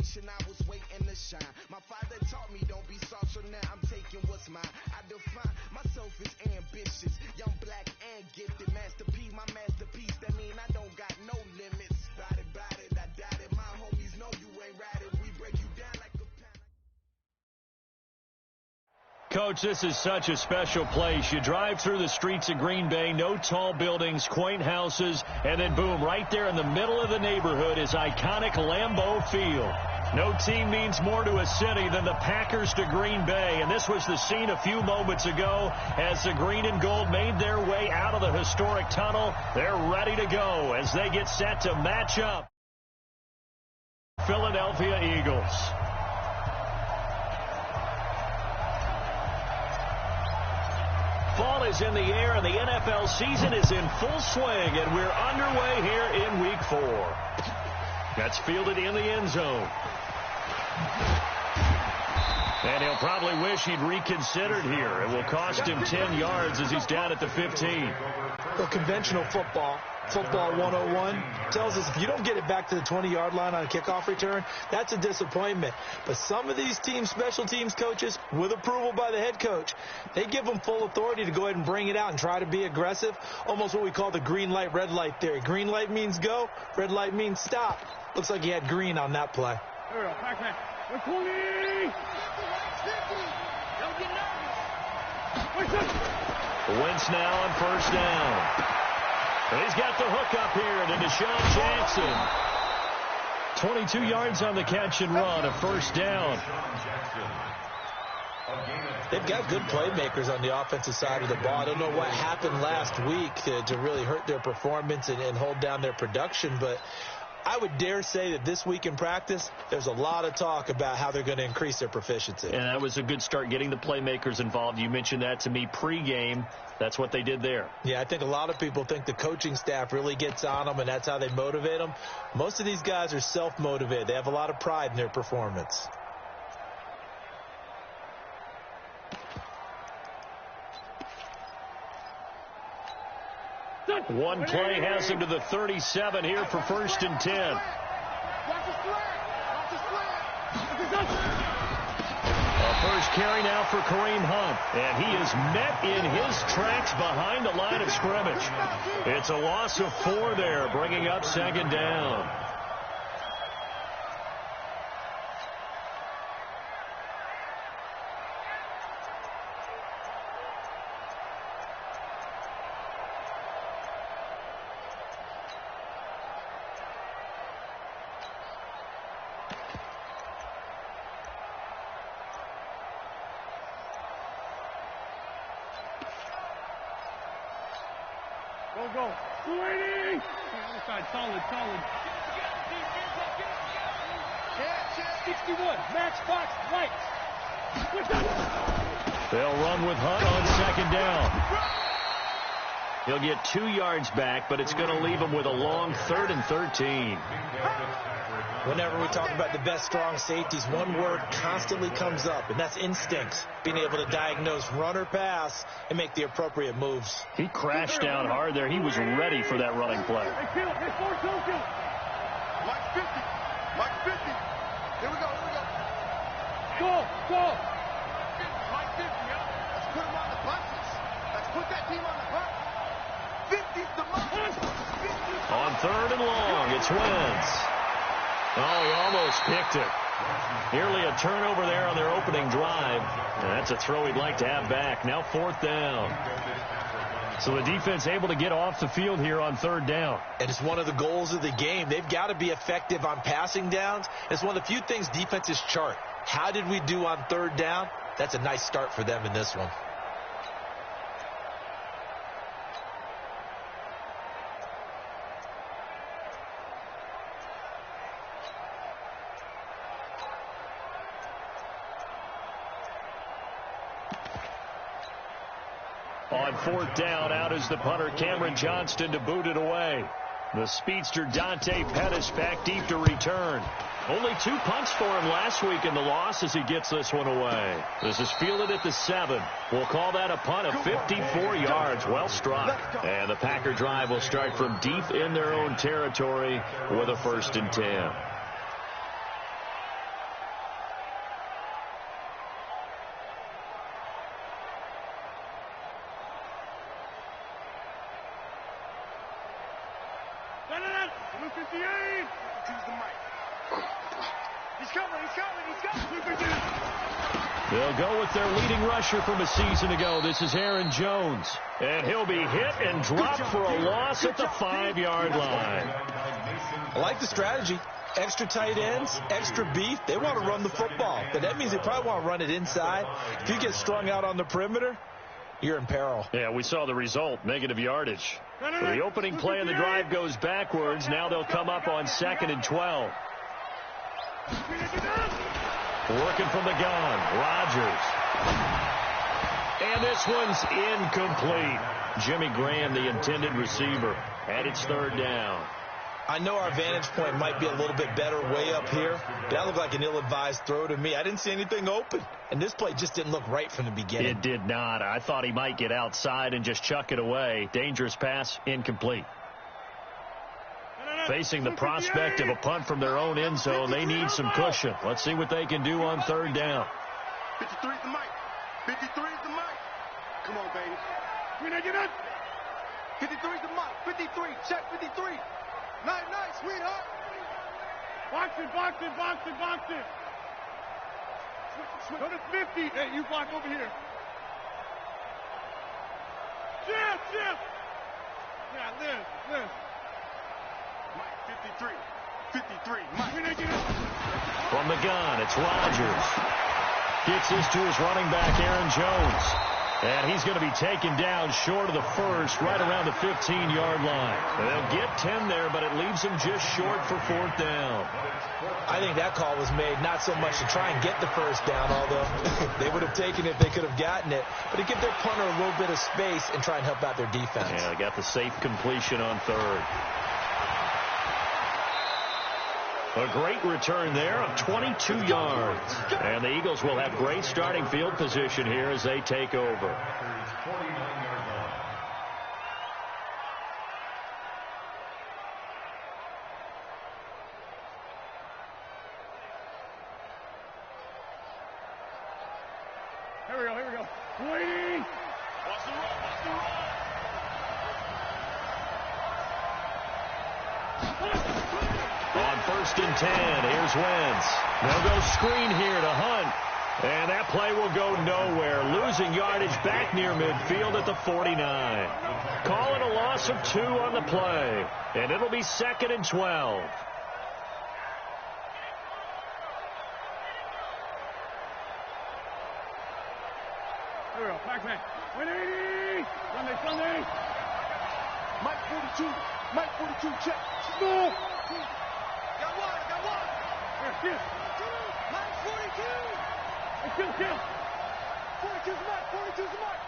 motion, I was waiting to shine. My father taught me don't be soft, so now I'm taking what's mine. I define myself as ambitious, young, black, and gifted. Masterpiece, my masterpiece, that mean I don't got no limits. Bout it, I doubt it. My homies know you ain't ratted. We break you down like a pound. Coach, this is such a special place. You drive through the streets of Green Bay, no tall buildings, quaint houses, and then boom, right there in the middle of the neighborhood is iconic Lambeau Field. No team means more to a city than the Packers to Green Bay, and this was the scene a few moments ago as the green and gold made their way out of the historic tunnel. They're ready to go as they get set to match up. Philadelphia Eagles. Fall is in the air, and the NFL season is in full swing, and we're underway here in Week 4. That's fielded in the end zone. And he'll probably wish he'd reconsidered here. It will cost him 10 yards as he's down at the 15. Well, conventional football 101, tells us if you don't get it back to the 20-yard line on a kickoff return, that's a disappointment. But some of these team special teams coaches, with approval by the head coach, they give them full authority to go ahead and bring it out and try to be aggressive, almost what we call the green light, red light theory. Green light means go, red light means stop. Looks like he had green on that play. There we go. Back. We're pulling. Don't get nervous. Wentz now on first down. And he's got the hook up here to Deshaun Jackson. 22 yards on the catch and run, a first down. They've got good playmakers on the offensive side of the ball. I don't know what happened last week to really hurt their performance and hold down their production, but I would dare say that this week in practice, there's a lot of talk about how they're going to increase their proficiency. And that was a good start, getting the playmakers involved. You mentioned that to me pregame. That's what they did there. Yeah, I think a lot of people think the coaching staff really gets on them, and that's how they motivate them. Most of these guys are self-motivated. They have a lot of pride in their performance. One play has him to the 37 here for first and 10. A first carry now for Kareem Hunt, and he is met in his tracks behind the line of scrimmage. It's a loss of 4 there, bringing up second down. Go. 280. Other side, solid. 61. Max Fox, lights. They'll run with Hunt on second down. He'll get 2 yards back, but it's going to leave him with a long 3rd and 13. Whenever we talk about the best strong safeties, one word constantly comes up, and that's instincts. Being able to diagnose run or pass and make the appropriate moves. He crashed down hard there. He was ready for that running play. Mike 50. Mike 50. Here we go. Go. Mike 50, Let's put him on the buses. Let's put that team on the bus. 50's the most. On 3rd and long, it's Wentz. Oh, he almost picked it. Nearly a turnover there on their opening drive. And that's a throw he'd like to have back. Now 4th down. So the defense able to get off the field here on 3rd down. And it's one of the goals of the game. They've got to be effective on passing downs. It's one of the few things defenses chart. How did we do on 3rd down? That's a nice start for them in this one. On 4th down, out is the punter, Cameron Johnston, to boot it away. The speedster Dante Pettis back deep to return. Only 2 punts for him last week in the loss as he gets this one away. This is fielded at the 7. We'll call that a punt of 54 yards. Well struck. And the Packer drive will start from deep in their own territory with a 1st and 10. Blue 58. Choose the mic. He's coming. Blue 58. They'll go with their leading rusher from a season ago. This is Aaron Jones. And he'll be hit and dropped for a loss at the 5-yard line. I like the strategy. Extra tight ends, extra beef. They want to run the football, but that means they probably want to run it inside. If you get strung out on the perimeter, you're in peril. Yeah, we saw the result, negative yardage. So the opening play of the drive goes backwards. Now they'll come up on 2nd and 12. Working from the gun, Rodgers. And this one's incomplete. Jimmy Graham, the intended receiver, and it's 3rd down. I know our vantage point might be a little bit better way up here, but that looked like an ill-advised throw to me. I didn't see anything open, and this play just didn't look right from the beginning. It did not. I thought he might get outside and just chuck it away. Dangerous pass, incomplete. Facing the prospect of a punt from their own end zone, they need some cushion. Let's see what they can do on 3rd down. 53 is the mic. 53 is the mic. Come on, baby. 53 is the mic. 53. Check 53. Night, sweetheart. Box it. Go to 50. Hey, you block over here. Chip. Yeah, Liz. Mike, 53. Mike. From the gun, it's Rodgers. Gets this to his running back, Aaron Jones. And he's going to be taken down short of the first, right around the 15-yard line. They'll get 10 there, but it leaves them just short for 4th down. I think that call was made not so much to try and get the first down, although they would have taken it if they could have gotten it, but to give their punter a little bit of space and try and help out their defense. Yeah, they got the safe completion on 3rd. A great return there of 22 yards. And the Eagles will have great starting field position here as they take over. Here we go. Waiting. Watch the run. On 1st and 10, here's Wentz. They'll go screen here to Hunt. And that play will go nowhere. Losing yardage back near midfield at the 49. Calling a loss of 2 on the play. And it'll be 2nd and 12. Here we go. Back. 180. Sunday. Mike 42. Check. Small. Got one. Here. Mike 42. Hey, kill. 42's the mark.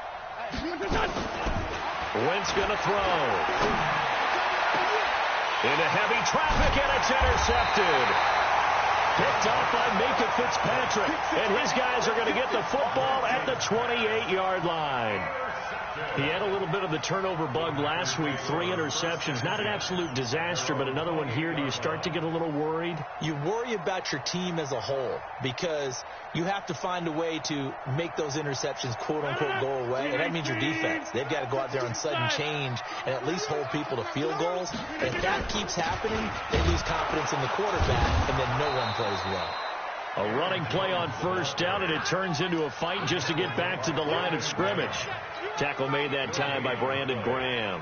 Wentz going to throw. Into heavy traffic, and it's intercepted. Picked off by Minka Fitzpatrick. And his guys are going to get the football at the 28-yard line. He had a little bit of the turnover bug last week. 3 interceptions. Not an absolute disaster, but another one here. Do you start to get a little worried? You worry about your team as a whole because you have to find a way to make those interceptions, quote-unquote, go away. And that means your defense. They've got to go out there on sudden change and at least hold people to field goals. And if that keeps happening, they lose confidence in the quarterback, and then no one plays well. A running play on 1st down, and it turns into a fight just to get back to the line of scrimmage. Tackle made that time by Brandon Graham.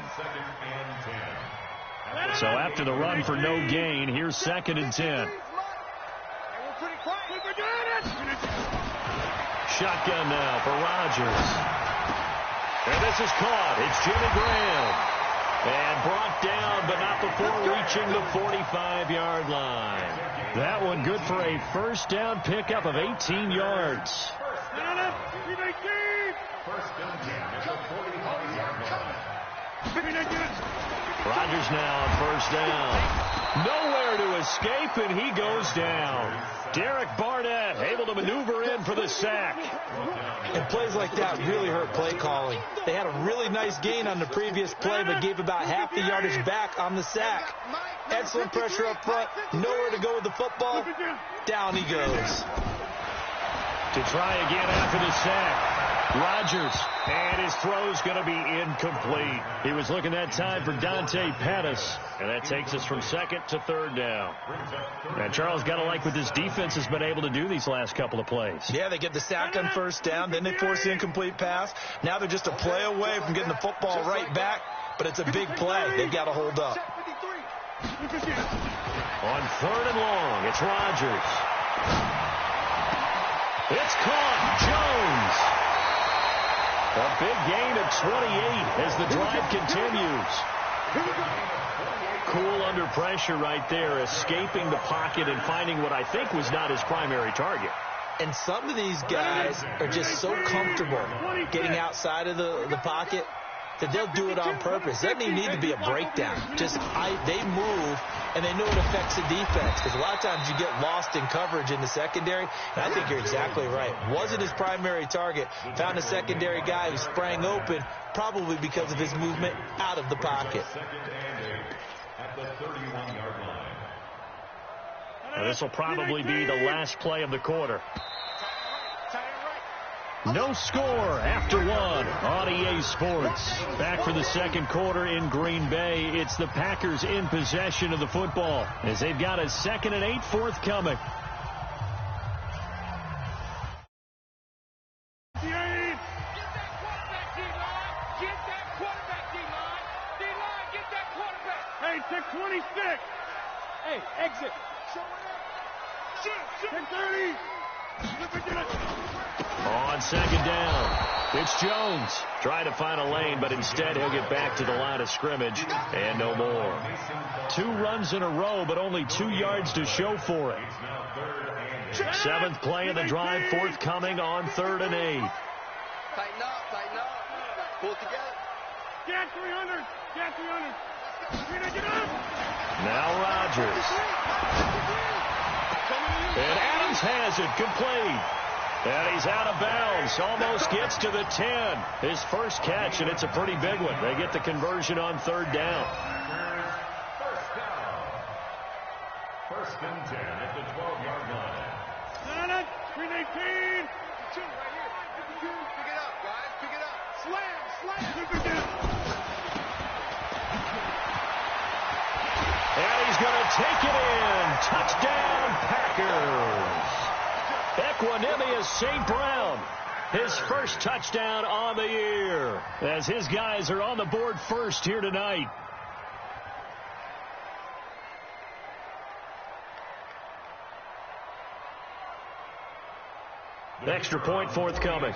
So after the run for no gain, here's 2nd and 10. Shotgun now for Rodgers. And this is caught. It's Jimmy Graham. And brought down, but not before reaching the 45-yard line. That one good for a 1st down pickup of 18 yards. Rodgers now on 1st down. Nowhere to escape, and he goes down. Derek Barnett able to maneuver in for the sack. And plays like that really hurt play calling. They had a really nice gain on the previous play, but gave about half the yardage back on the sack. Excellent pressure up front. Nowhere to go with the football. Down he goes. To try again after the sack. Rodgers, and his throw's going to be incomplete. He was looking that time for Dante Pettis, and that takes us from second to third down. And Charles, got to like what this defense has been able to do these last couple of plays. Yeah, they get the sack on first down, then they force the incomplete pass. Now they're just a play away from getting the football right back, but it's a big play. They've got to hold up. On third and long, it's Rodgers. It's caught. Jones. A big gain of 28 as the drive continues. Cool under pressure right there, escaping the pocket and finding what I think was not his primary target. And some of these guys are just so comfortable getting outside of the pocket that they'll do it on purpose. Doesn't even need to be a breakdown. They move, and they know it affects the defense, because a lot of times you get lost in coverage in the secondary, and I think you're exactly right. Wasn't his primary target. Found a secondary guy who sprang open, probably because of his movement out of the pocket. Now, this will probably be the last play of the quarter. No score after one on EA Sports. Back for the second quarter in Green Bay. It's the Packers in possession of the football as they've got a 2nd and 8 forthcoming. Hey, 626. Hey, exit. Shoot. 30. On second down, it's Jones trying to find a lane, but instead he'll get back to the line of scrimmage and no more. 2 runs in a row, but only 2 yards to show for it. 7th play of the drive forthcoming on 3rd and 8. Tighten up. Pull it together. Get 300. Get up. Now Rodgers. And Adams has it complete. And he's out of bounds. Almost gets to the 10. His first catch, and it's a pretty big one. They get the conversion on 3rd down. First and 10 at the 12-yard line. 319. 2 right here. Pick it up, guys. Pick it up. Slam. And he's going to take it in. Touchdown, Packers. Equanimous St. Brown. His first touchdown on the year as his guys are on the board first here tonight. Extra point forthcoming.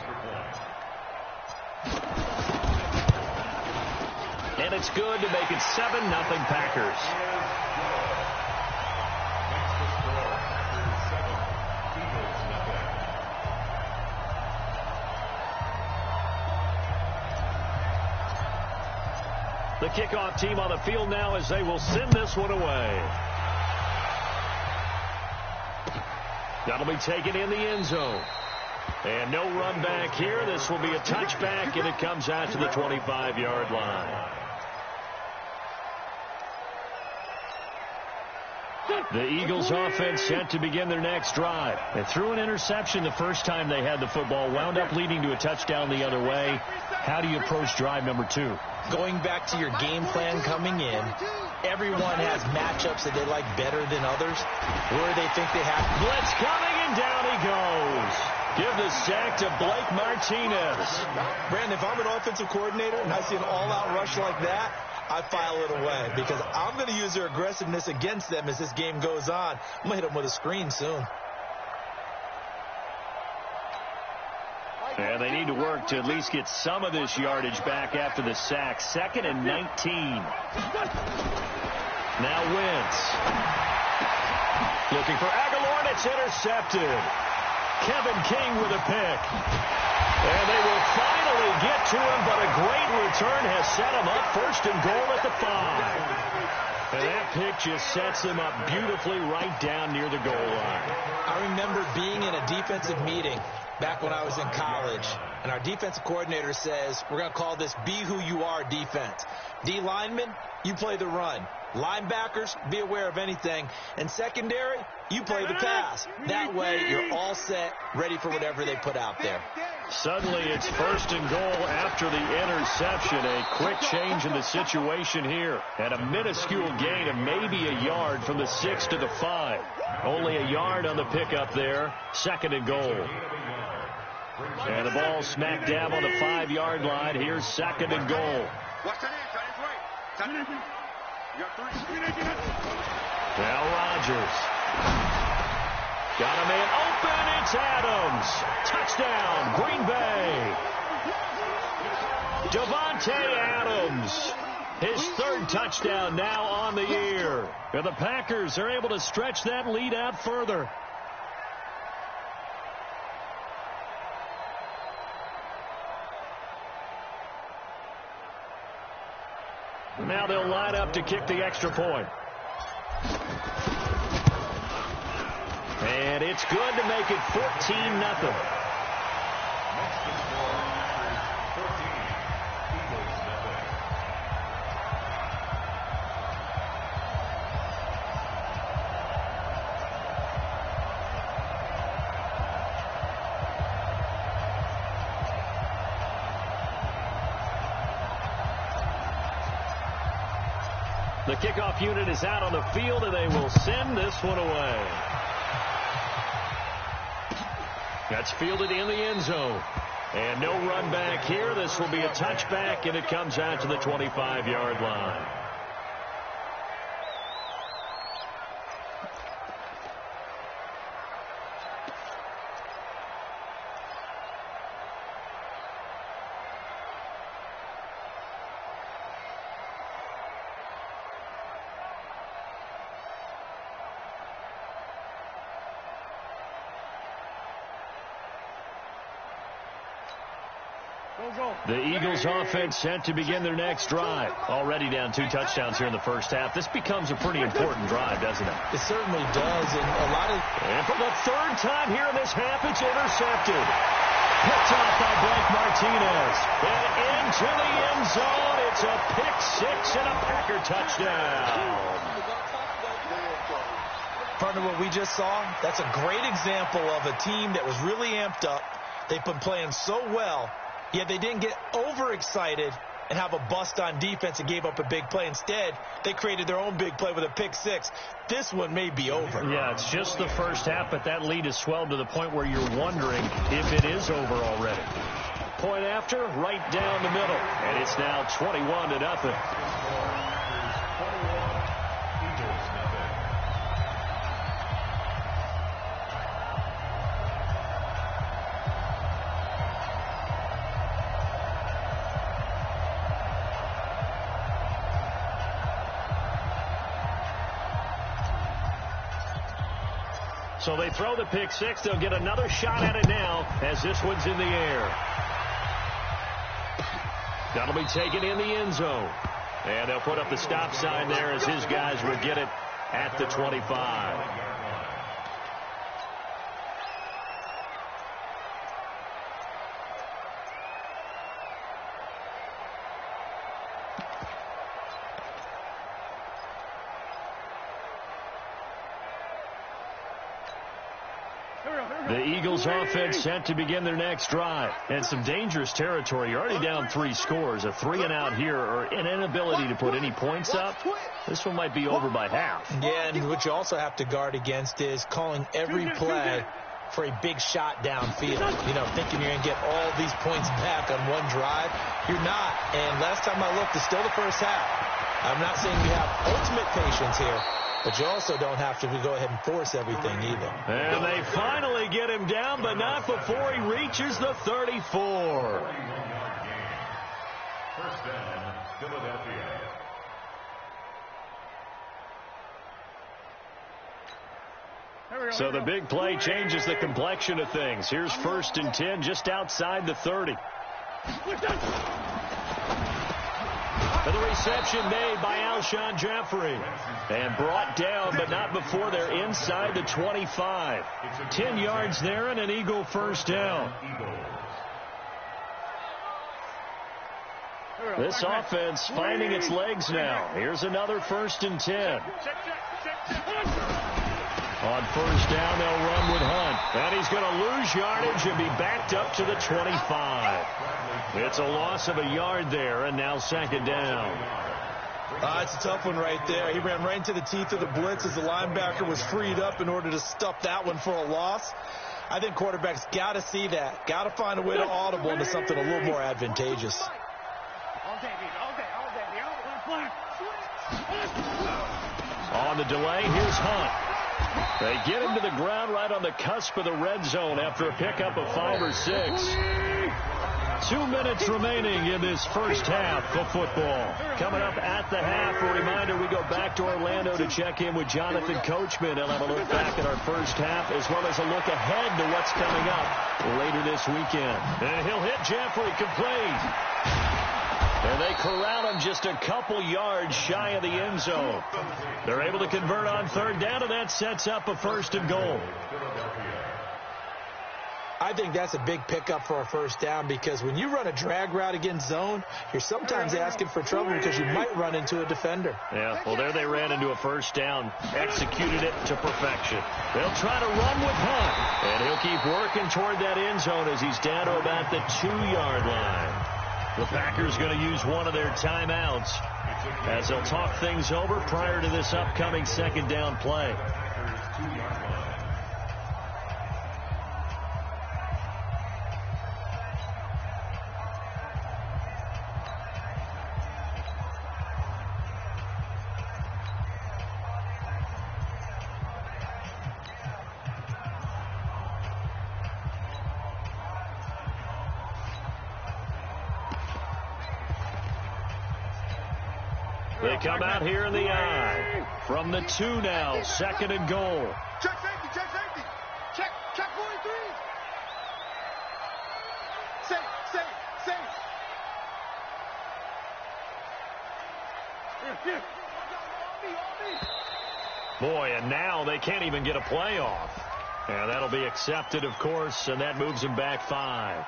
And it's good to make it 7-0 Packers. The kickoff team on the field now as they will send this one away. That'll be taken in the end zone. And no run back here. This will be a touchback, and it comes out to the 25-yard line. The Eagles offense set to begin their next drive. They threw an interception the first time they had the football, wound up leading to a touchdown the other way. How do you approach drive number 2? Going back to your game plan coming in, everyone has matchups that they like better than others, where they think they have. Blitz coming, and down he goes. Give the sack to Blake Martinez. Brandon, if I'm an offensive coordinator and I see an all-out rush like that, I file it away because I'm going to use their aggressiveness against them as this game goes on. I'm going to hit them with a screen soon. And they need to work to at least get some of this yardage back after the sack. 2nd and 19. Now Wentz. Looking for Aguilar, and it's intercepted. Kevin King with a pick. And they will finally get to him, but a great return has set him up 1st and goal at the 5. And that pick just sets him up beautifully right down near the goal line. I remember being in a defensive meeting back when I was in college, and our defensive coordinator says we're going to call this be who you are defense. D linemen, you play the run. Linebackers, be aware of anything. And secondary, you play the pass. That way, you're all set, ready for whatever they put out there. Suddenly, it's 1st and goal after the interception. A quick change in the situation here. And a minuscule gain of maybe a yard from the 6 to the 5. Only a yard on the pickup there. 2nd and goal. And the ball smack dab on the 5-yard line. Here's 2nd and goal. Now Rodgers. Got a man open. It's Adams. Touchdown, Green Bay. Davante Adams. His 3rd touchdown now on the year. And the Packers are able to stretch that lead out further. Now they'll line up to kick the extra point. And it's good to make it 14-0. The kickoff unit is out on the field, and they will send this one away. That's fielded in the end zone. And no run back here. This will be a touchback, and it comes out to the 25-yard line. The Eagles offense set to begin their next drive. Already down 2 touchdowns here in the first half. This becomes a pretty important drive, doesn't it? It certainly does. And for the 3rd time here in this half, it's intercepted. Picked off by Blake Martinez. And into the end zone. It's a pick 6 and a Packer touchdown. Partner, what we just saw, that's a great example of a team that was really amped up. They've been playing so well. Yet they didn't get overexcited and have a bust on defense and gave up a big play. Instead, they created their own big play with a pick 6. This one may be over. Yeah, it's just the first half, but that lead has swelled to the point where you're wondering if it is over already. Point after, right down the middle. And it's now 21-0. So they throw the pick 6. They'll get another shot at it now as this one's in the air. That'll be taken in the end zone. And they'll put up the stop sign there as his guys will get it at the 25. The Eagles offense set to begin their next drive. And some dangerous territory. You're already down 3 scores. A 3 and out here or an inability to put any points up. This one might be over by half. Yeah, and what you also have to guard against is calling every play for a big shot downfield. You know, thinking you're going to get all these points back on one drive. You're not. And last time I looked, it's still the first half. I'm not saying you have ultimate patience here, but you also don't have to go ahead and force everything either. And they finally get him down, but not before he reaches the 34. First down, Philadelphia. So the big play changes the complexion of things. Here's 1st and 10 just outside the 30. And the reception made by Alshon Jeffrey. And brought down, but not before they're inside the 25. 10 yards there and an Eagle first down. This offense finding its legs now. Here's another 1st and 10. On 1st down, they'll run with Hunt. And he's going to lose yardage and be backed up to the 25. It's a loss of a yard there, and now 2nd down. It's a tough one right there. He ran right into the teeth of the blitz as the linebacker was freed up in order to stuff that one for a loss. I think quarterbacks got to see that. Got to find a way to audible into something a little more advantageous. On the delay, here's Hunt. They get him to the ground right on the cusp of the red zone after a pickup of 5 or 6. 2 minutes remaining in this first half of football. Coming up at the half, a reminder, we go back to Orlando to check in with Jonathan Coachman. He'll have a look back at our first half as well as a look ahead to what's coming up later this weekend. And he'll hit Jeffrey complete. And they corral him just a couple yards shy of the end zone. They're able to convert on 3rd down, and that sets up a 1st and goal. I think that's a big pickup for a 1st down because when you run a drag route against zone, you're sometimes asking for trouble because you might run into a defender. Yeah, well, there they ran into a 1st down, executed it to perfection. They'll try to run with Hunt, and he'll keep working toward that end zone as he's down to about the 2-yard line. The Packers going to use one of their timeouts as they'll talk things over prior to this upcoming 2nd down play. They come out here in the I. From the 2 now, 2nd and goal. Check safety, check safety. Check 43. Safe. Boy, and now they can't even get a play off. And that'll be accepted, of course, and that moves them back 5.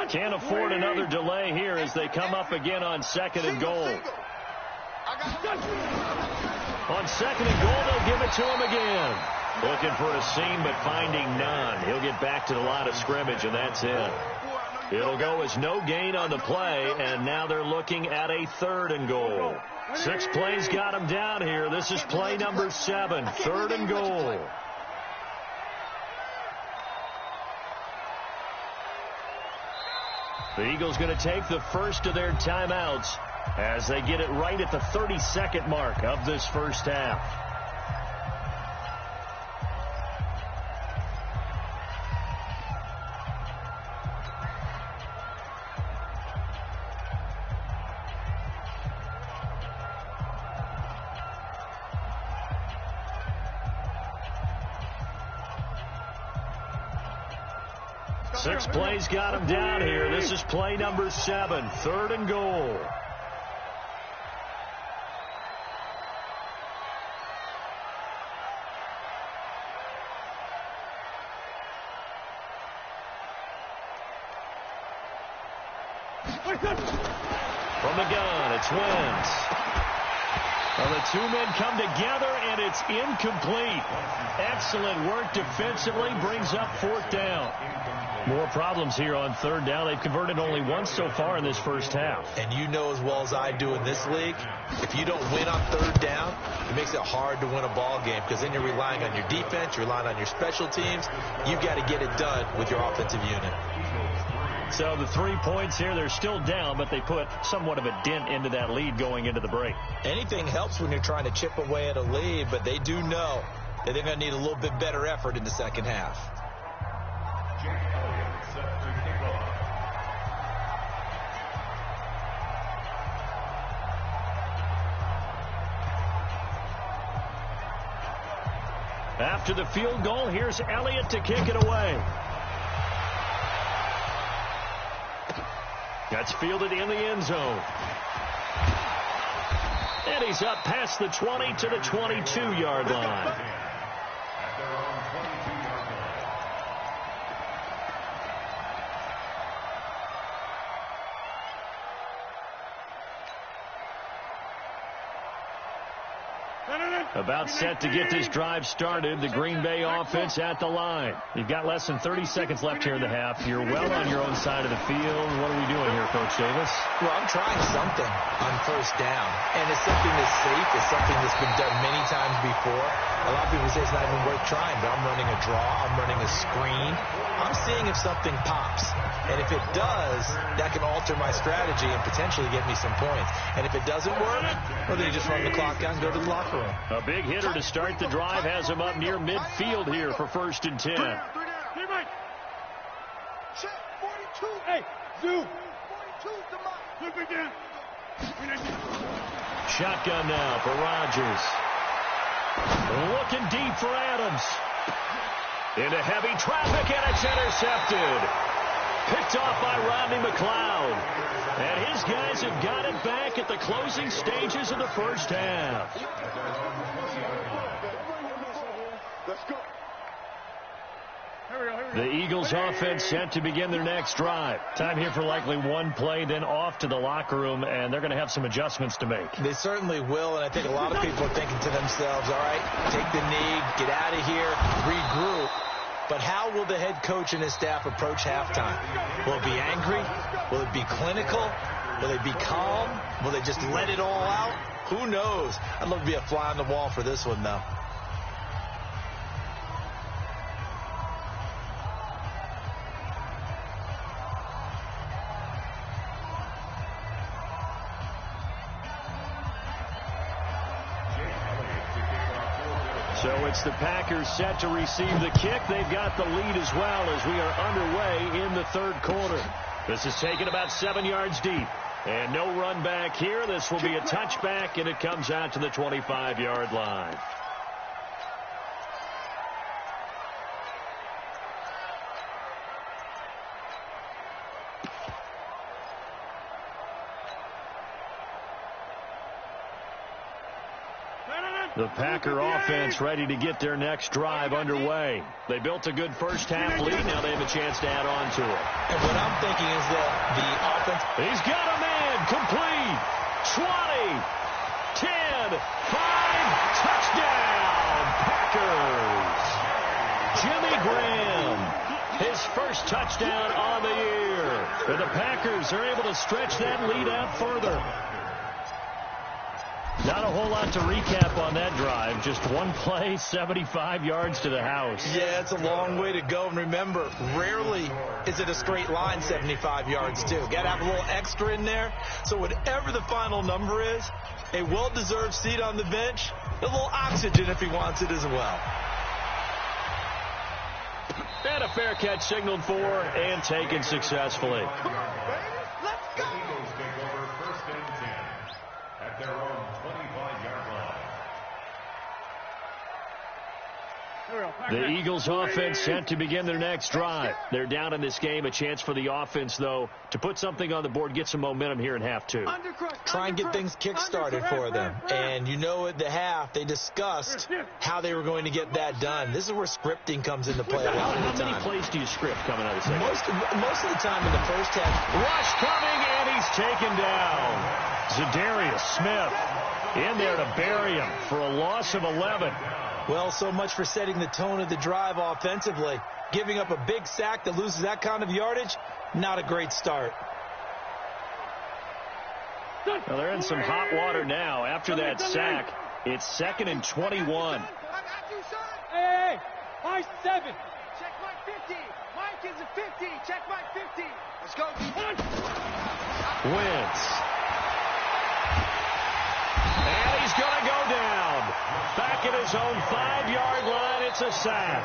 Can't afford another delay here as they come up again on 2nd and goal. On 2nd and goal, they'll give it to him again. Looking for a seam, but finding none. He'll get back to the line of scrimmage, and that's it. It'll go as no gain on the play, and now they're looking at a 3rd and goal. 6 plays got him down here. This is play number 7, 3rd and goal. The Eagles going to take the first of their timeouts as they get it right at the 32nd mark of this first half. Six plays got him down here. This is play number 7, 3rd and goal. From the gun, it's Wentz. Well, the 2 men come together, and it's incomplete. Excellent work defensively, brings up 4th down. More problems here on 3rd down. They've converted only once so far in this first half. And you know as well as I do in this league, if you don't win on 3rd down, it makes it hard to win a ball game because then you're relying on your defense, you're relying on your special teams. You've got to get it done with your offensive unit. So the 3 points here, they're still down, but they put somewhat of a dent into that lead going into the break. Anything helps when you're trying to chip away at a lead, but they do know that they're going to need a little bit better effort in the second half. After the field goal, here's Elliott to kick it away. That's fielded in the end zone. And he's up past the 20 to the 22-yard line. At their own 22-yard line. About set to get this drive started. The Green Bay offense at the line. You've got less than 30 seconds left here in the half. You're well on your own side of the field. What are we doing here, Coach Davis? Well, I'm trying something on first down. And it's something that's safe. It's something that's been done many times before. A lot of people say it's not even worth trying, but I'm running a draw. I'm running a screen. I'm seeing if something pops. And if it does, that can alter my strategy and potentially get me some points. And if it doesn't work, well, then you just run the clock out and go to the locker room. A big hitter to start the drive has him up near midfield here for 1st and 10. Check 42. Hey, Zoo. 42's the mark. Look again. Shotgun now for Rodgers. Looking deep for Adams. Into heavy traffic, and it's intercepted. Picked off by Rodney McLeod. And his guys have got it back at the closing stages of the first half. Let's go. The Eagles offense set to begin their next drive. Time here for likely one play, then off to the locker room, and they're going to have some adjustments to make. They certainly will, and I think a lot of people are thinking to themselves, all right, take the knee, get out of here, regroup. But how will the head coach and his staff approach halftime? Will it be angry? Will it be clinical? Will they be calm? Will they just let it all out? Who knows? I'd love to be a fly on the wall for this one, though. So it's the Packers set to receive the kick. They've got the lead as well as we are underway in the third quarter. This is taken about 7 yards deep. And no run back here. This will be a touchback, and it comes out to the 25-yard line. The Packer offense ready to get their next drive underway. They built a good first half lead. Now they have a chance to add on to it. And what I'm thinking is that the offense... He's got a man. Complete. 20. 10. 5. Touchdown. Packers. Jimmy Graham. His first touchdown on the year. And the Packers are able to stretch that lead out further. Not a whole lot to recap on that drive. Just one play, 75 yards to the house. Yeah, it's a long way to go. And remember, rarely is it a straight line 75 yards, too. Got to have a little extra in there. So whatever the final number is, a well-deserved seat on the bench, a little oxygen if he wants it as well. And a fair catch signaled for and taken successfully. Let's go. Eagles take over 1st and 10 at their own 25-yard line. The Eagles offense set to begin their next drive. They're down in this game. A chance for the offense, though, to put something on the board, get some momentum here in half two. Try and get things kick-started for them. And you know at the half, they discussed how they were going to get that done. This is where scripting comes into play a lot of the time. How many plays do you script coming out of the second? Most of the time in the first half. Rush coming, and he's taken down. Zadarius Smith in there to bury him for a loss of 11. Well, so much for setting the tone of the drive offensively. Giving up a big sack that loses that kind of yardage, not a great start. Well, they're in some hot water now. After that sack, it's 2nd and 21. Hey, my 7. Check my 50. Mike is a 50. Check my 50. Let's go. Wentz. And he's going to go down. Back at his own 5-yard line, it's a sack.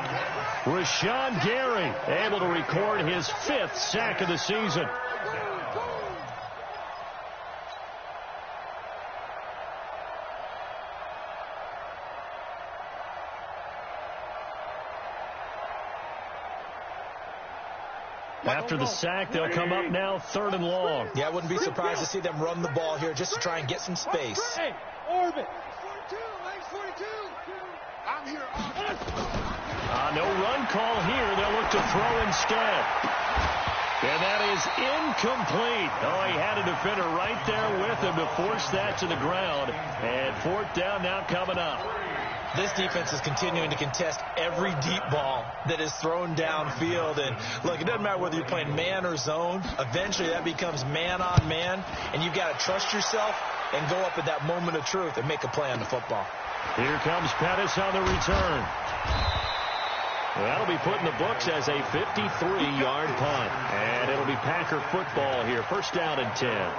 Rashawn Gary able to record his 5th sack of the season. After the sack, they'll come up now 3rd and long. Yeah, I wouldn't be surprised to see them run the ball here just to try and get some space. Hey, Orbit. I'm here. No run call here. They'll look to throw instead. And that is incomplete. Oh, he had a defender right there with him to force that to the ground. And fourth down now coming up. This defense is continuing to contest every deep ball that is thrown downfield. And, look, it doesn't matter whether you're playing man or zone. Eventually that becomes man on man. And you've got to trust yourself and go up at that moment of truth and make a play on the football. Here comes Pettis on the return. That'll be put in the books as a 53-yard punt. And it'll be Packer football here. First down and 10.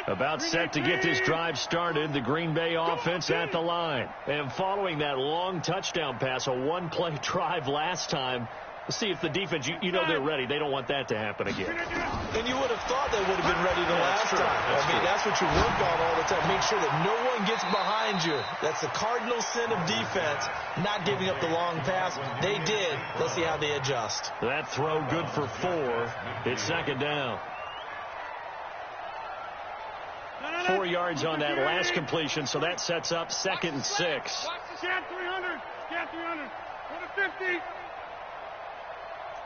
About set to get this drive started, the Green Bay offense at the line. And following that long touchdown pass, a one-play drive last time, let's see if the defense, you know they're ready. They don't want that to happen again. And you would have thought they would have been ready the last time. That's what you work on all the time. Make sure that no one gets behind you. That's the cardinal sin of defense, not giving up the long pass. They did. Let's see how they adjust. That throw good for 4. It's second down. 4 yards on that last completion, so that sets up 2nd and 6. Scan 300. Scan 300. Go to 50.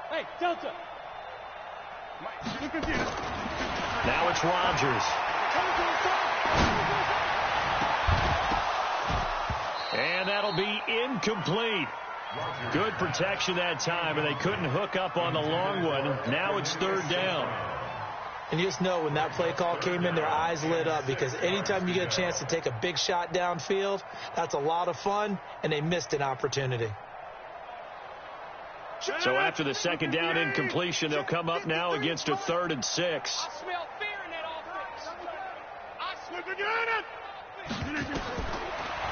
Hey, Delta. Now it's Rodgers. And that'll be incomplete. Good protection that time, and they couldn't hook up on the long one. Now it's 3rd down. And you just know when that play call came in, their eyes lit up, because anytime you get a chance to take a big shot downfield, that's a lot of fun, and they missed an opportunity. So after the second down incompletion, they'll come up now against a 3rd and 6. I smell fear in that offense.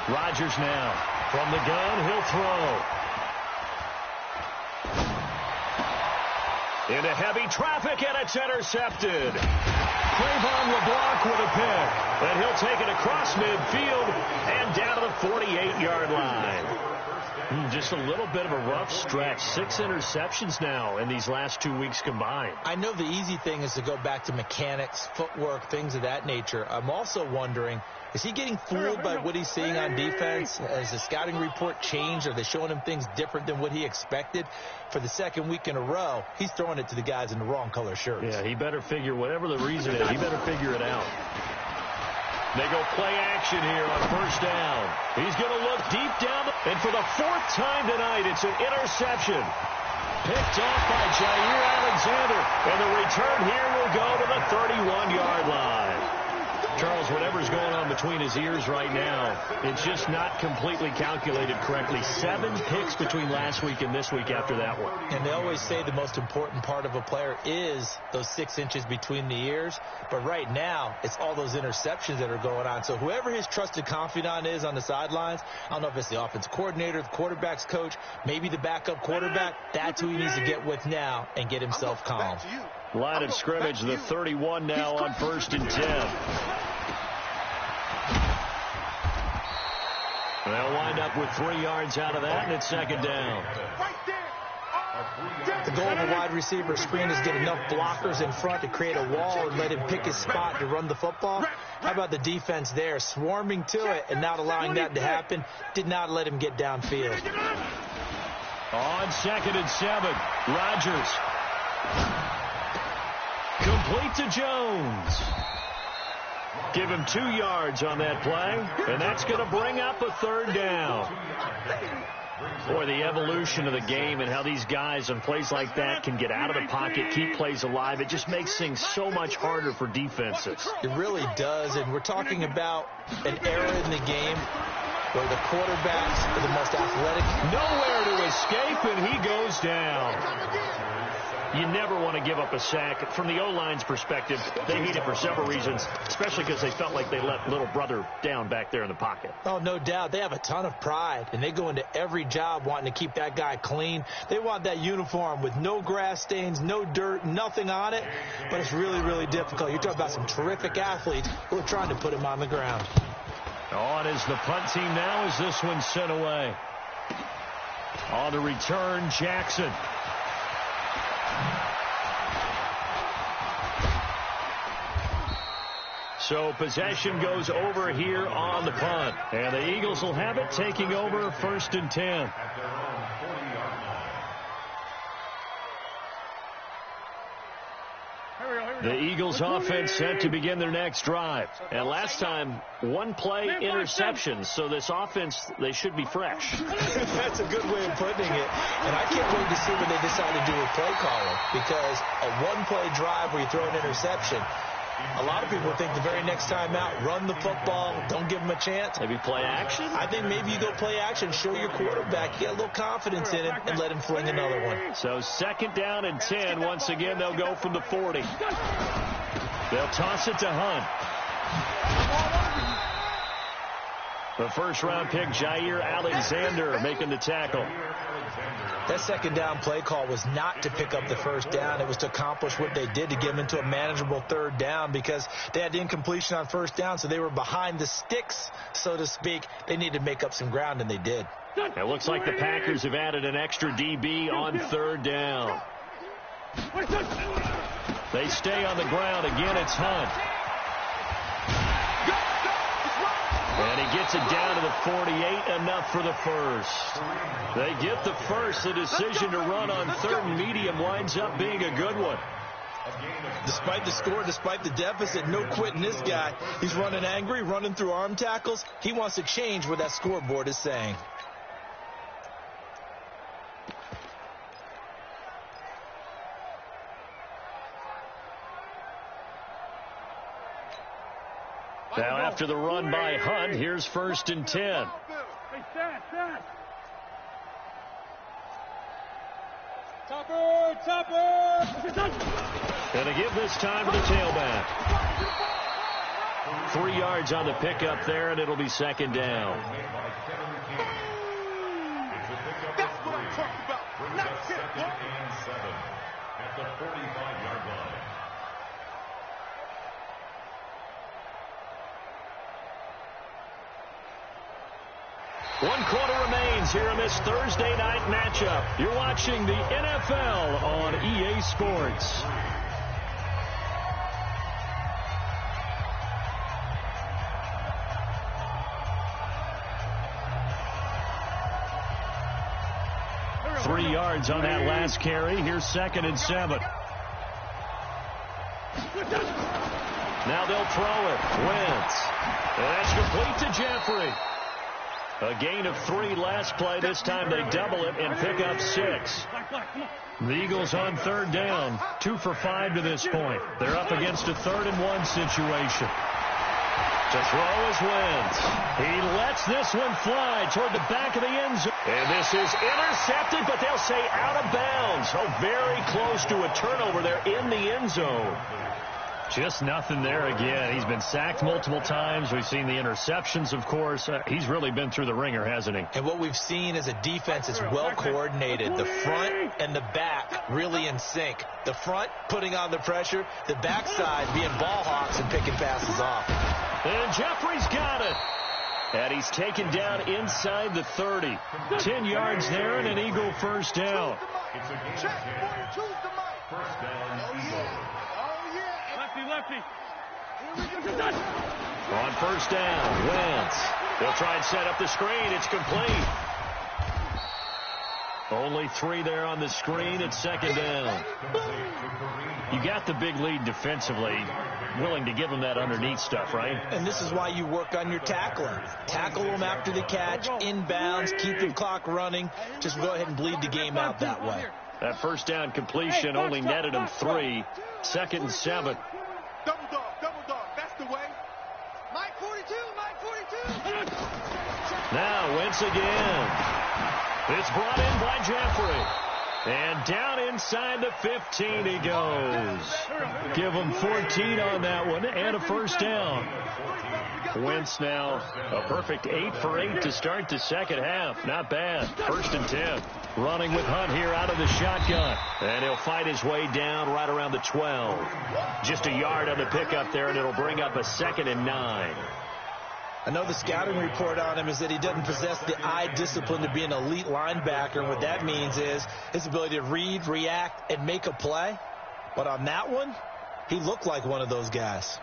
Rodgers now from the gun. He'll throw. Into heavy traffic, and it's intercepted. Trayvon LeBlanc with a pick. And he'll take it across midfield and down to the 48-yard line. Just a little bit of a rough stretch. 6 interceptions now in these last 2 weeks combined. I know the easy thing is to go back to mechanics, footwork, things of that nature. I'm also wondering, is he getting fooled by what he's seeing on defense? Has the scouting report changed? Are they showing him things different than what he expected? For the second week in a row, he's throwing it to the guys in the wrong color shirts. Yeah, he better figure, whatever the reason is, he better figure it out. They go play action here on first down. He's going to look deep down. And for the 4th time tonight, it's an interception. Picked off by Jair Alexander. And the return here will go to the 31-yard line. Charles, whatever's going on between his ears right now, it's just not completely calculated correctly. 7 picks between last week and this week after that one. And they always say the most important part of a player is those 6 inches between the ears. But right now, it's all those interceptions that are going on. So whoever his trusted confidant is on the sidelines, I don't know if it's the offensive coordinator, the quarterback's coach, maybe the backup quarterback, that's who he needs to get with now and get himself calm. Line of scrimmage, the 31 now on 1st and 10. They'll wind up with 3 yards out of that, and it's second down. The goal of a wide receiver screen is get enough blockers in front to create a wall and let him pick his spot to run the football. How about the defense there, swarming to it and not allowing that to happen? Did not let him get downfield. On 2nd and 7, Rodgers. Complete to Jones. Give him 2 yards on that play, and that's going to bring up a 3rd down. Boy, the evolution of the game and how these guys on plays like that can get out of the pocket, keep plays alive, it just makes things so much harder for defenses. It really does, and we're talking about an era in the game where the quarterbacks are the most athletic. Nowhere to escape, and he goes down. You never want to give up a sack. From the O-line's perspective, they hate it for several reasons, especially because they felt like they let little brother down back there in the pocket. Oh, no doubt. They have a ton of pride, and they go into every job wanting to keep that guy clean. They want that uniform with no grass stains, no dirt, nothing on it, but it's really, really difficult. You're talking about some terrific athletes who are trying to put him on the ground. On is the punt team now as this one's sent away. On the return, Jackson. So possession goes over here on the punt. And the Eagles will have it, taking over 1st and 10. The Eagles offense set to begin their next drive. And last time, one play interception. So this offense, they should be fresh. That's a good way of putting it. And I can't wait to see what they decide to do with play calling. Because a one-play drive where you throw an interception, a lot of people think the very next time out, run the football, don't give them a chance. Maybe play action? I think maybe you go play action, show your quarterback, get a little confidence in it, and let him fling another one. So 2nd down and 10. Once again, they'll go from the 40. They'll toss it to Hunt. The first-round pick, Jair Alexander, making the tackle. That 2nd down play call was not to pick up the 1st down. It was to accomplish what they did to get them into a manageable 3rd down because they had the incompletion on 1st down, so they were behind the sticks, so to speak. They needed to make up some ground, and they did. It looks like the Packers have added an extra DB on 3rd down. They stay on the ground. Again, it's Hunt. And he gets it down to the 48, enough for the first. They get the first. The decision to run on 3rd and medium winds up being a good one. Despite the score, despite the deficit, no quitting this guy. He's running angry, running through arm tackles. He wants to change what that scoreboard is saying. Now after the run by Hunt, here's 1st and 10. And a give this time to the tailback. 3 yards on the pickup there, and it'll be 2nd down. That's what I'm talking about. Not 2nd and 7 at the 45-yard line. One quarter remains here in this Thursday night matchup. You're watching the NFL on EA Sports. Three yards on that last carry. Here's 2nd and 7. Now they'll throw it. Wentz. And that's complete to Jeffrey. A gain of 3 last play. This time they double it and pick up 6. The Eagles on 3rd down. 2 for 5 to this point. They're up against a 3rd and 1 situation. To throw is Wentz. He lets this one fly toward the back of the end zone. And this is intercepted, but they'll say out of bounds. Oh, very close to a turnover there in the end zone. Just nothing there again. He's been sacked multiple times. We've seen the interceptions, of course. He's really been through the ringer, hasn't he? And what we've seen is a defense that's well coordinated. The front and the back really in sync. The front putting on the pressure. The backside being ball hawks and picking passes off. And Jeffrey's got it. And he's taken down inside the 30. 10 yards there and an Eagle first down. First down, Eagle. Lefty. On 1st down, Wentz. They'll try and set up the screen. It's complete. Only 3 there on the screen. It's 2nd down. You got the big lead defensively. Willing to give them that underneath stuff, right? And this is why you work on your tackling. Tackle them after the catch, inbounds, keep the clock running. Just go ahead and bleed the game out that way. That 1st down completion only netted them 3. 2nd and 7. Double dog, that's the way. Mike 42. Now Wentz again. It's brought in by Jeffrey. And down inside the 15 he goes. Give him 14 on that one and a 1st down. Wentz now a perfect 8 for 8 to start the 2nd half. Not bad. 1st and 10. Running with Hunt here out of the shotgun. And he'll fight his way down right around the 12. Just a yard on the pickup there, and it'll bring up a 2nd and 9. I know the scouting report on him is that he doesn't possess the eye discipline to be an elite linebacker, and what that means is his ability to read, react, and make a play. But on that one, he looked like one of those guys.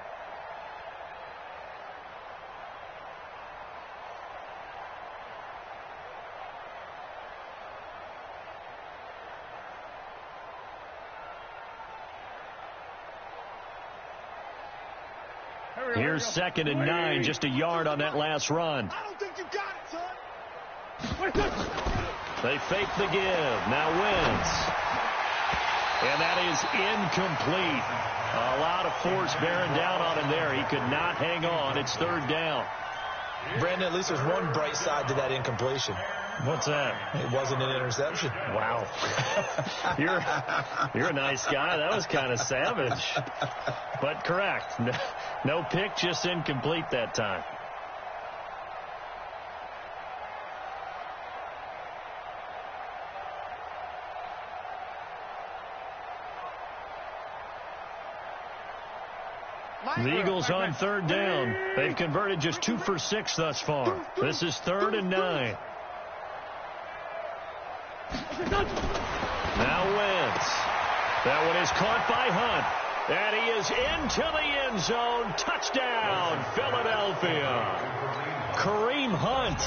Here's 2nd and 9, just a yard on that last run. I don't think you got it, son. They fake the give. Now Wentz. And that is incomplete. A lot of force bearing down on him there. He could not hang on. It's 3rd down. Brandon, at least there's one bright side to that incompletion. What's that? It wasn't an interception. Wow. You're a nice guy. That was kind of savage. But correct. No pick, just incomplete that time. The Eagles on 3rd down. They've converted just 2 for 6 thus far. This is 3rd and 9. Now Wentz. That one is caught by Hunt. And he is into the end zone. Touchdown, Philadelphia. Kareem Hunt,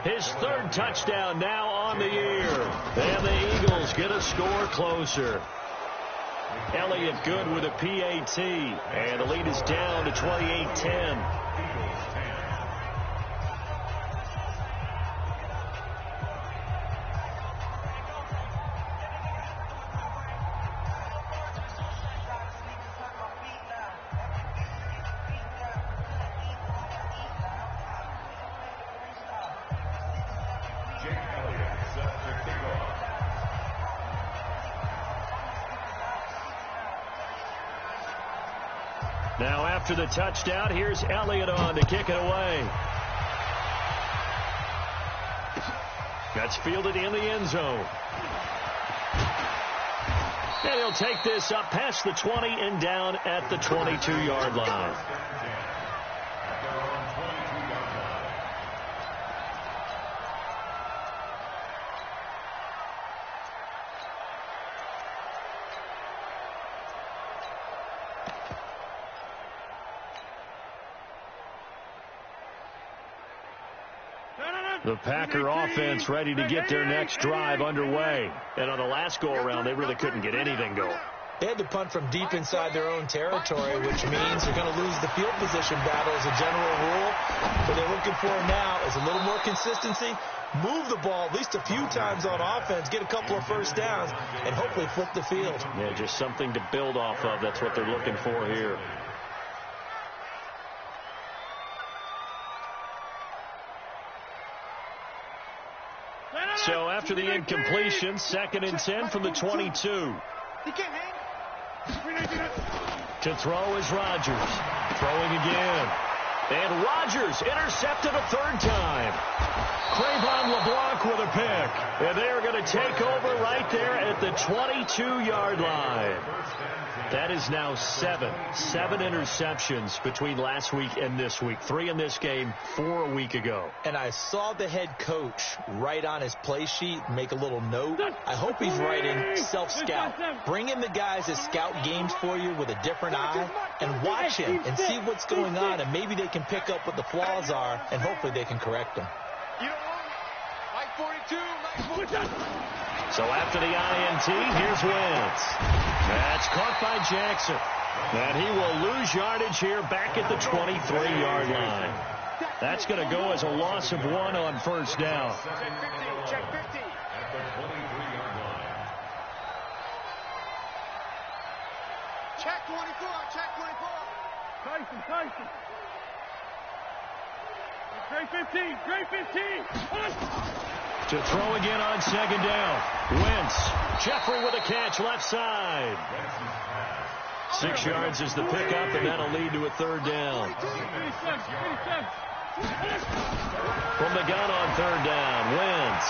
his 3rd touchdown now on the year. And the Eagles get a score closer. Elliott good with a PAT. And the lead is down to 28-10. Now after the touchdown, here's Elliott on to kick it away. That's fielded in the end zone. And he'll take this up past the 20 and down at the 22-yard line. The Packer offense ready to get their next drive underway. And on the last go-around, they really couldn't get anything going. They had to punt from deep inside their own territory, which means they're going to lose the field position battle as a general rule. What they're looking for now is a little more consistency, move the ball at least a few times on offense, get a couple of first downs, and hopefully flip the field. Yeah, just something to build off of. That's what they're looking for here. So after the incompletion, 2nd and 10 from the 22. To throw is Rodgers. Throwing again. And Rodgers intercepted a 3rd time. Trayvon LeBlanc with a pick. And they're going to take over right there at the 22-yard line. That is now 7 interceptions between last week and this week. 3 in this game, 4 a week ago. And I saw the head coach write on his play sheet, make a little note. I hope he's writing self-scout. Bring in the guys that scout games for you with a different eye and watch him and see what's going on, and maybe they can pick up what the flaws are, and hopefully they can correct them. So after the INT, here's Wentz. That's caught by Jackson. And he will lose yardage here back at the 23-yard line. That's going to go as a loss of 1 on 1st down. Check 15. At the 23-yard line. Check 24. Check 24. Tyson. Great 15. Great 15. To throw again on 2nd down. Wentz. Jeffrey with a catch left side. 6 yards is the pickup, and that'll lead to a 3rd down. From the gun on 3rd down, Wentz.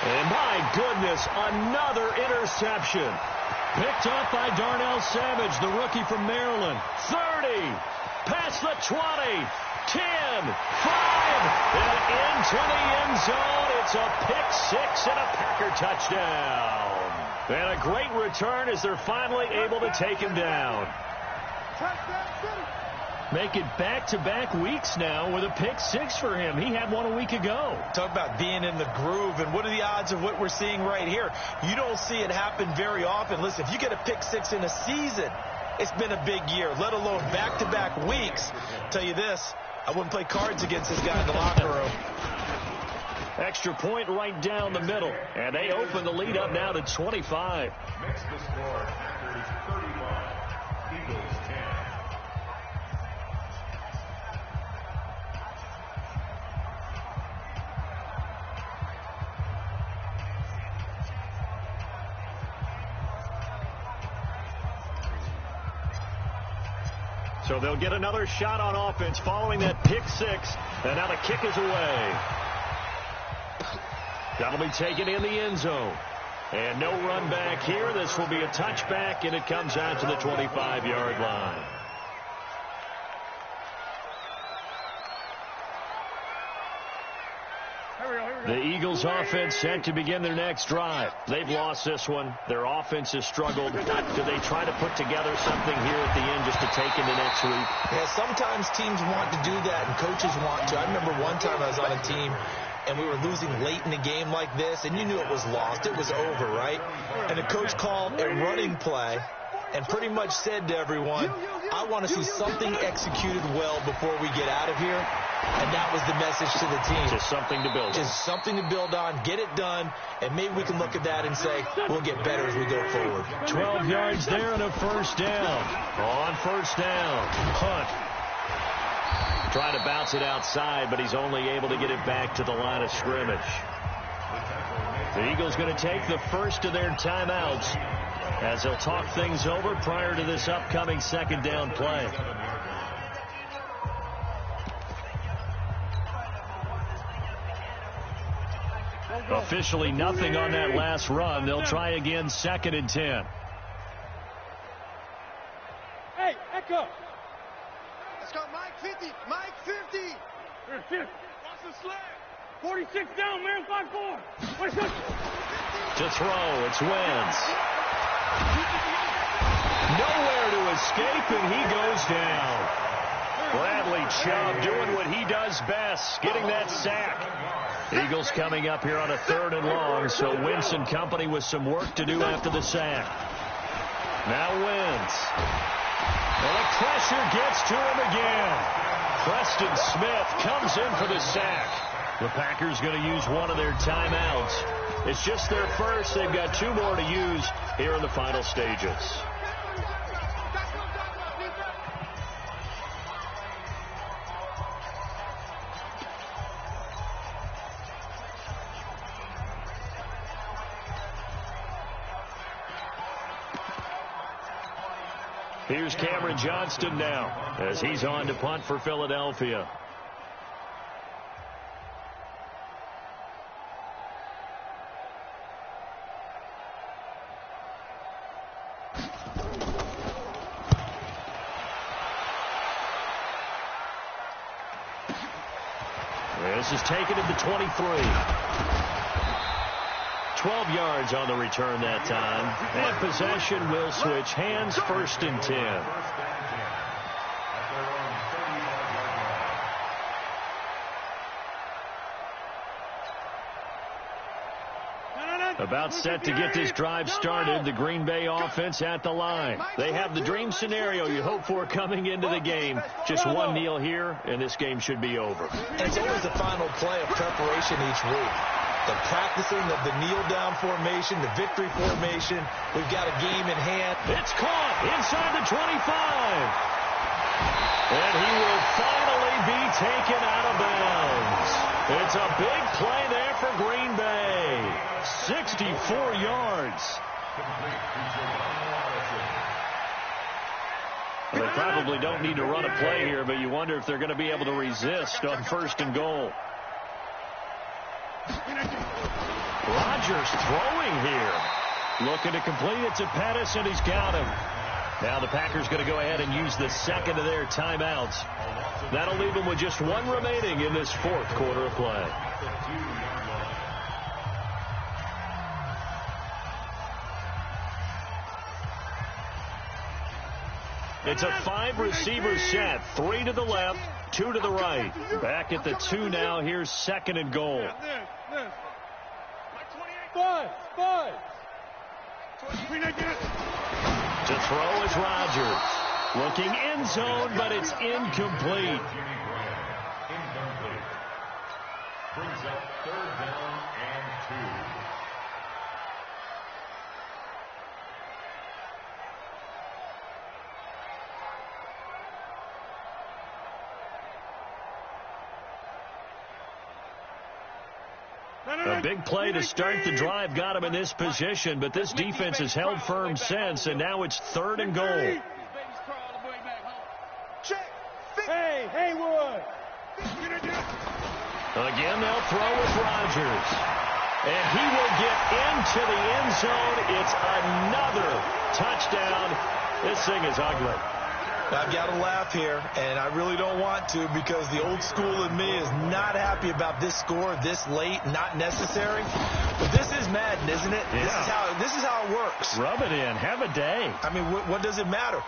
And my goodness, another interception. Picked up by Darnell Savage, the rookie from Maryland. 30, past the 20, 10, 5, and into the end zone. It's a pick six and a Packer touchdown. And a great return as they're finally able to take him down. Make it back-to-back weeks now with a pick six for him. He had one a week ago. Talk about being in the groove, and what are the odds of what we're seeing right here? You don't see it happen very often. Listen, if you get a pick six in a season, it's been a big year, let alone back-to-back weeks. I'll tell you this, I wouldn't play cards against this guy in the locker room. Extra point right down the middle, and they open the lead up now to 25. Makes the score Packers 31, Eagles 10. So they'll get another shot on offense following that pick six, and now the kick is away. That'll be taken in the end zone. And no run back here. This will be a touchback, and it comes out to the 25-yard line. The Eagles offense set to begin their next drive. They've lost this one. Their offense has struggled. Do they try to put together something here at the end just to take into next week? Yeah, sometimes teams want to do that and coaches want to. I remember one time I was on a team and we were losing late in a game like this, and you knew it was lost. It was over, right? And the coach called a running play and pretty much said to everyone, I want to see something executed well before we get out of here. And that was the message to the team. Just something to build on. Just something to build on, get it done, and maybe we can look at that and say, we'll get better as we go forward. 12 yards there and a first down. On first down, Hunt. Trying to bounce it outside, but he's only able to get it back to the line of scrimmage. The Eagles going to take the first of their timeouts as they'll talk things over prior to this upcoming second down play. Officially nothing on that last run. They'll try again, second and 10. Hey, Echo. Let's go, Mike 50. Mike 50. We're 50. Watch the sled. 46 down, man. 5-4. Let's go. To throw, it's Wentz. Nowhere to escape, and he goes down. Bradley Chubb doing what he does best, getting that sack. Eagles coming up here on a 3rd and long, so Wentz and company with some work to do after the sack. Now Wentz. And the pressure gets to him again. Preston Smith comes in for the sack. The Packers going to use one of their timeouts. It's just their first. They've got 2 more to use here in the final stages. Here's Cameron Johnston now as he's on to punt for Philadelphia. This is taken at the 23. 12 yards on the return that time. And possession will switch hands, 1st and 10. About set to get this drive started. The Green Bay offense at the line. They have the dream scenario you hope for coming into the game. Just one kneel here, and this game should be over. It's always the final play of preparation each week. The practicing of the kneel-down formation, the victory formation. We've got a game in hand. It's caught inside the 25. And he will finally be taken out of bounds. It's a big play there for Green Bay. 64 yards. Well, they probably don't need to run a play here, but you wonder if they're going to be able to resist on 1st and goal. Rodgers throwing here. Looking to complete it to Pettis, and he's got him. Now the Packers going to go ahead and use the second of their timeouts. That'll leave them with just one remaining in this fourth quarter of play. It's a 5-receiver set. 3 to the left, 2 to the right. Back at the 2 now. Here's second and goal. Five. To throw is Rodgers. Looking end zone, but it's incomplete. Incomplete. Brings up third down and 2. A big play to start the drive got him in this position, but this defense has held firm since, and now it's third and goal. Hey, Haywood! Again, they'll throw with Rodgers. And he will get into the end zone. It's another touchdown. This thing is ugly. I've got to laugh here, and I really don't want to because the old school in me is not happy about this score this late, not necessary. But this is Madden, isn't it? Yeah. This is how it works. Rub it in. Have a day. I mean, what does it matter?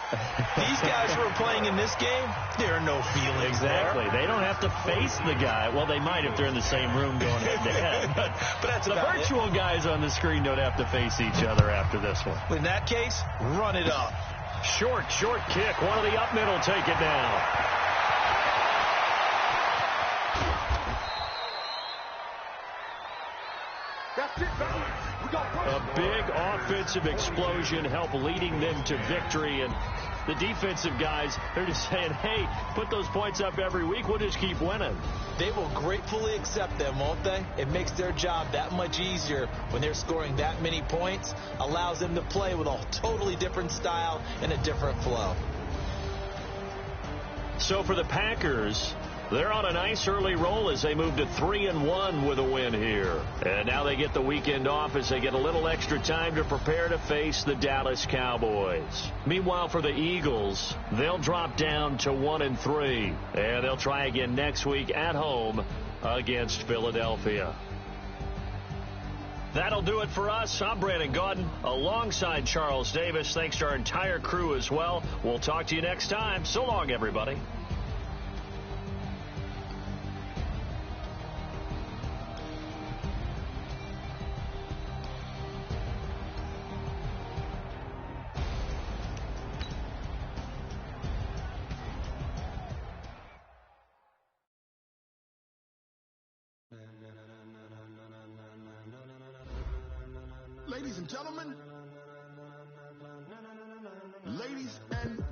These guys who are playing in this game, there are no feelings Exactly. there. They don't have to face the guy. Well, they might if they're in the same room going head-to-head. But that's the about virtual guys on the screen don't have to face each other after this one. In that case, run it up. Short kick. One of the up middle take it down. A big offensive explosion helped leading them to victory. And the defensive guys, they're just saying, hey, put those points up every week. We'll just keep winning. They will gratefully accept them, won't they? It makes their job that much easier when they're scoring that many points. Allows them to play with a totally different style and a different flow. So for the Packers, they're on a nice early roll as they move to 3-1 with a win here. And now they get the weekend off as they get a little extra time to prepare to face the Dallas Cowboys. Meanwhile, for the Eagles, they'll drop down to 1-3. And they'll try again next week at home against Philadelphia. That'll do it for us. I'm Brandon Gaudin alongside Charles Davis. Thanks to our entire crew as well. We'll talk to you next time. So long, everybody. Ladies and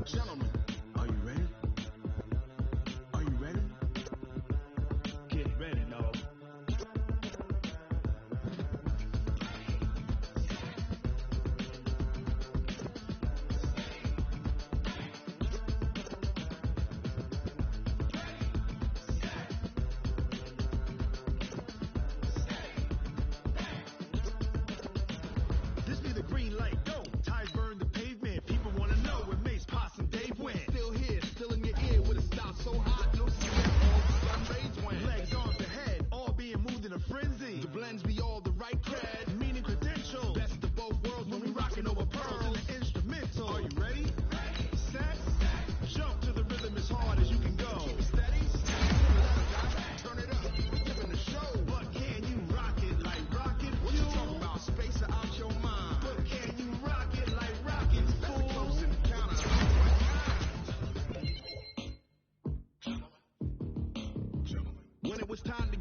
gentlemen, are you ready? Are you ready? Get ready, dog. This be the green light, go. Tires burn the pavement. People want to know where Mace, Pops, and Dave went. Still here, still in your ear with a stop so hot, no cigarette, all the sun rays went. Legs, arms, ahead, all being moved in a frenzy. The blends be all the right cred, meaning credentials. Best of both worlds when we rockin' over pearls in the instrumental. Are you ready? Set, jump to the rhythm as hard as you can go. Keep it steady, turn it up, giving the show. But can you rock it like rocket? What you talking about? Space or out your mind? But can you rock it like rockets? Fool. Close in the counter. When it was time to